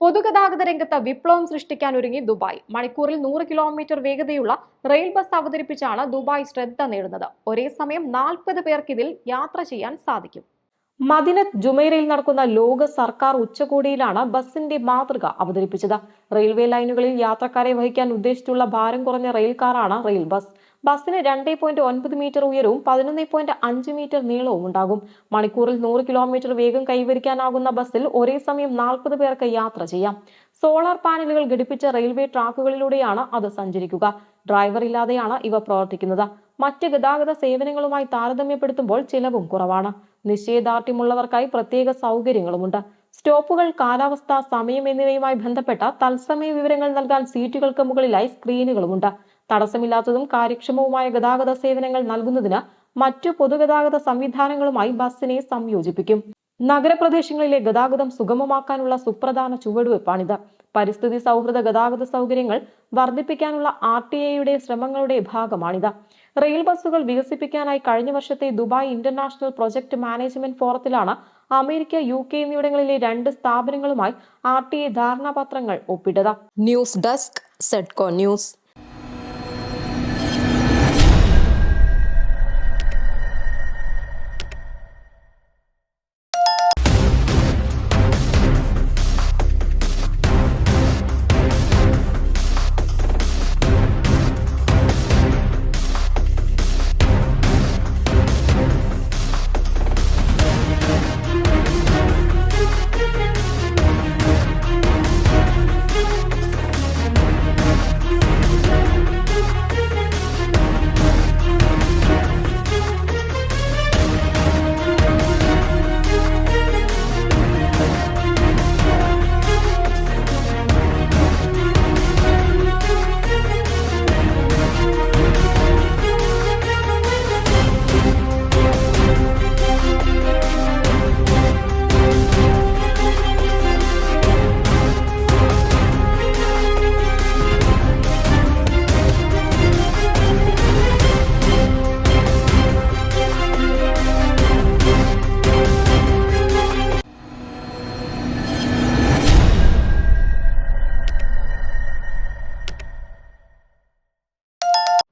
പൊതുഗതാഗത രംഗത്ത് വിപ്ലവം സൃഷ്ടിക്കാൻ ഒരുങ്ങി ദുബായ്. മണിക്കൂറിൽ 100 കിലോമീറ്റർ വേഗതയുള്ള റെയിൽ ബസ് അവതരിപ്പിച്ചാണ് ദുബായ് ശ്രദ്ധ നേടുന്നത്. ഒരേ സമയം 40 പേർക്ക് ഇതിൽ യാത്ര ചെയ്യാൻ സാധിക്കും. മദിനത്ത് ജുമൈറയിൽ നടക്കുന്ന ലോക സർക്കാർ ഉച്ചകോടിയിലാണ് ബസിന്റെ മാതൃക അവതരിപ്പിച്ചത്. റെയിൽവേ ലൈനുകളിൽ യാത്രക്കാരെ വഹിക്കാൻ ഉദ്ദേശിച്ചുള്ള ഭാരം കുറഞ്ഞ റെയിൽ കാറാണ് റെയിൽ ബസ്. ബസ്സിന് 2.9 മീറ്റർ ഉയരവും 11.5 മീറ്റർ നീളവും ഉണ്ടാകും. മണിക്കൂറിൽ 100 കിലോമീറ്റർ വേഗം കൈവരിക്കാനാകുന്ന ബസ്സിൽ ഒരേ സമയം 40 പേർക്ക് യാത്ര ചെയ്യാം. സോളാർ പാനലുകൾ ഘടിപ്പിച്ച റെയിൽവേ ട്രാക്കുകളിലൂടെയാണ് അത് സഞ്ചരിക്കുക. ഡ്രൈവർ ഇല്ലാതെയാണ് ഇവ പ്രവർത്തിക്കുന്നത്. മറ്റ് ഗതാഗത സേവനങ്ങളുമായി താരതമ്യപ്പെടുത്തുമ്പോൾ ചിലവും കുറവാണ്. നിശ്ചയദാർഢ്യമുള്ളവർക്കായി പ്രത്യേക സൗകര്യങ്ങളുമുണ്ട്. സ്റ്റോപ്പുകൾ, കാലാവസ്ഥ, സമയം എന്നിവയുമായി ബന്ധപ്പെട്ട തത്സമയ വിവരങ്ങൾ നൽകാൻ സീറ്റുകൾക്ക് മുകളിലായി സ്ക്രീനുകളുമുണ്ട്. തടസ്സമില്ലാത്തതും കാര്യക്ഷമവുമായ ഗതാഗത സേവനങ്ങൾ നൽകുന്നതിന് മറ്റു പൊതുഗതാഗത സംവിധാനങ്ങളുമായി ബസ്സിനെ സംയോജിപ്പിക്കും. നഗരപ്രദേശങ്ങളിലെ ഗതാഗതം സുഗമമാക്കാനുള്ള സുപ്രധാന ചുവടുവയ്പ്പാണിത്. പരിസ്ഥിതി സൗഹൃദ ഗതാഗത സൗകര്യങ്ങൾ വർദ്ധിപ്പിക്കാനുള്ള RTA ശ്രമങ്ങളുടെ ഭാഗമാണിത്. റെയിൽ ബസ്സുകൾ വികസിപ്പിക്കാനായി കഴിഞ്ഞ വർഷത്തെ ദുബായ് ഇന്റർനാഷണൽ പ്രൊജക്ട് മാനേജ്മെന്റ് ഫോറത്തിലാണ് അമേരിക്ക, UK എന്നിവിടങ്ങളിലെ 2 സ്ഥാപനങ്ങളുമായി RTA ധാരണാപത്രങ്ങൾ ഒപ്പിട്ടത്. News desk, Sedco news.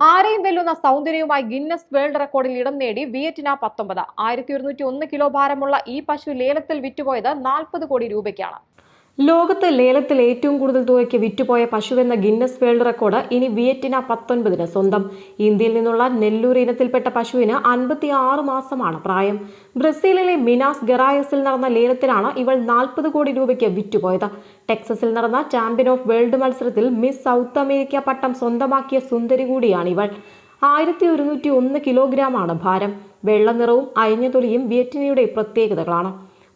ആരെയും വെല്ലുന്ന സൗന്ദര്യവുമായി ഗിന്നസ് വേൾഡ് റെക്കോർഡിൽ ഇടം നേടി വിയറ്റ്നാം 19. 1101 കിലോ ഭാരമുള്ള ഈ പശു ലേലത്തിൽ വിറ്റുപോയത് 40 കോടി രൂപയ്ക്കാണ്. ലോകത്ത് ലേലത്തിൽ ഏറ്റവും കൂടുതൽ തുകയ്ക്ക് വിറ്റുപോയ പശുവെന്ന ഗിന്നസ് വേൾഡ് റെക്കോർഡ് ഇനി വിയറ്റ്നാം 19 സ്വന്തം. ഇന്ത്യയിൽ നിന്നുള്ള നെല്ലൂർ ഇനത്തിൽപ്പെട്ട പശുവിന് 56 മാസമാണ് പ്രായം. ബ്രസീലിലെ മിനാസ് ഗെറായസിൽ നടന്ന ലേലത്തിലാണ് ഇവൾ 40 കോടി രൂപയ്ക്ക് വിറ്റുപോയത്. ടെക്സസിൽ നടന്ന ചാമ്പ്യൻ ഓഫ് വേൾഡ് മത്സരത്തിൽ മിസ് സൗത്ത് അമേരിക്ക പട്ടം സ്വന്തമാക്കിയ സുന്ദരി കൂടിയാണ് ഇവൾ. 1101 കിലോഗ്രാമാണ് ഭാരം. വെള്ള നിറവും അയഞ്ഞ തൊലിയും വിയറ്റ്നാമിയുടെ പ്രത്യേകതകളാണ്.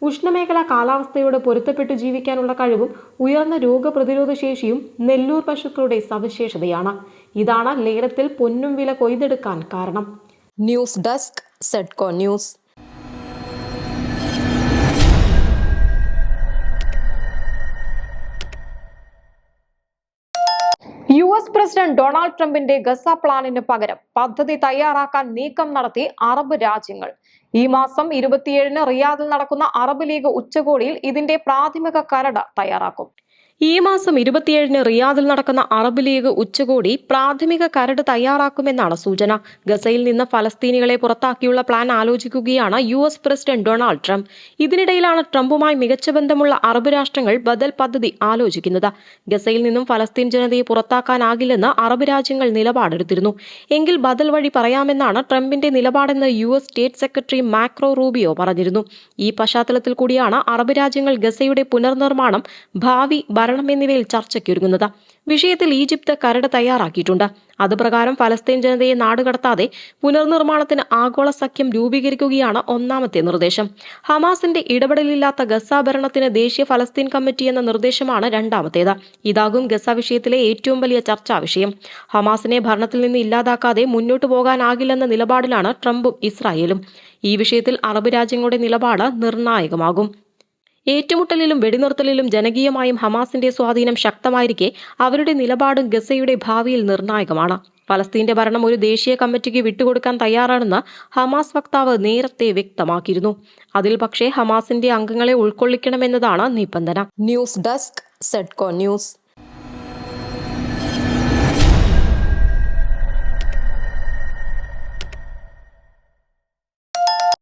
ഉഷ്ണമേഖലാ കാലാവസ്ഥയോട് പൊരുത്തപ്പെട്ടു ജീവിക്കാനുള്ള കഴിവും ഉയർന്ന രോഗപ്രതിരോധ ശേഷിയും നെല്ലൂർ പശുക്കളുടെ സവിശേഷതയാണ്. ഇതാണ് ലേലത്തിൽ പൊന്നും വില കൊയ്തെടുക്കാൻ കാരണം. News desk, Sedco news. US president Donald ട്രംപിന്റെ ഗസ പ്ലാനിന് പകരം പദ്ധതി തയ്യാറാക്കാൻ നീക്കം നടത്തി അറബ് രാജ്യങ്ങൾ. ഈ മാസം 27 റിയാദിൽ നടക്കുന്ന അറബ് ലീഗ് ഉച്ചകോടിയിൽ ഇതിന്റെ പ്രാഥമിക കരട് തയ്യാറാക്കും. ഈ മാസം 27 റിയാദിൽ നടക്കുന്ന അറബ് ലീഗ് ഉച്ചകോടി പ്രാഥമിക കരട് തയ്യാറാക്കുമെന്നാണ് സൂചന. ഗസയിൽ നിന്ന് ഫലസ്തീനികളെ പുറത്താക്കിയുള്ള പ്ലാൻ ആലോചിക്കുകയാണ് US പ്രസിഡന്റ് ഡൊണാൾഡ് ട്രംപ്. ഇതിനിടയിലാണ് ട്രംപുമായി മികച്ച ബന്ധമുള്ള അറബ് രാഷ്ട്രങ്ങൾ ബദൽ പദ്ധതി ആലോചിക്കുന്നത്. ഗസയിൽ നിന്നും ഫലസ്തീൻ ജനതയെ പുറത്താക്കാനാകില്ലെന്ന് അറബ് രാജ്യങ്ങൾ നിലപാടെടുത്തിരുന്നു. എങ്കിൽ ബദൽ വഴി പറയാമെന്നാണ് ട്രംപിന്റെ നിലപാടെന്ന് US state secretary macro Rubio പറഞ്ഞിരുന്നു. ഈ പശ്ചാത്തലത്തിൽ കൂടിയാണ് അറബ് രാജ്യങ്ങൾ ഗസയുടെ പുനർനിർമ്മാണം, ഭാവി ഭരണം എന്നിവയിൽ ചർച്ചയ്ക്കൊരുങ്ങുന്നത്. വിഷയത്തിൽ ഈജിപ്ത് കരട് തയ്യാറാക്കിയിട്ടുണ്ട്. അതുപ്രകാരം ഫലസ്തീൻ ജനതയെ നാടുകടത്താതെ പുനർനിർമ്മാണത്തിന് ആഗോള സഖ്യം രൂപീകരിക്കുകയാണ് ഒന്നാമത്തെ നിർദ്ദേശം. ഹമാസിന്റെ ഇടപെടലില്ലാത്ത ഗസ ഭരണത്തിന് ദേശീയ ഫലസ്തീൻ കമ്മിറ്റി എന്ന നിർദ്ദേശമാണ് രണ്ടാമത്തേത്. ഇതാകും ഗസ വിഷയത്തിലെ ഏറ്റവും വലിയ ചർച്ചാ വിഷയം. ഹമാസിനെ ഭരണത്തിൽ നിന്ന് ഇല്ലാതാക്കാതെ മുന്നോട്ടു പോകാനാകില്ലെന്ന നിലപാടിലാണ് ട്രംപും ഇസ്രായേലും. ഈ വിഷയത്തിൽ അറബ് രാജ്യങ്ങളുടെ നിലപാട് നിർണായകമാകും. ഏറ്റുമുട്ടലിലും വെടിനിർത്തലിലും ജനകീയമായും ഹമാസിന്റെ സ്വാധീനം ശക്തമായിരിക്കെ അവരുടെ നിലപാടും ഗസയുടെ ഭാവിയിൽ നിർണായകമാണ്. ഫലസ്തീന്റെ ഭരണം ഒരു ദേശീയ കമ്മിറ്റിക്ക് വിട്ടുകൊടുക്കാൻ തയ്യാറാണെന്ന് ഹമാസ് വക്താവ് നേരത്തെ വ്യക്തമാക്കിയിരുന്നു. അതിൽ പക്ഷേ ഹമാസിന്റെ അംഗങ്ങളെ ഉൾക്കൊള്ളിക്കണമെന്നതാണ് നിബന്ധന. News desk, Sedco news.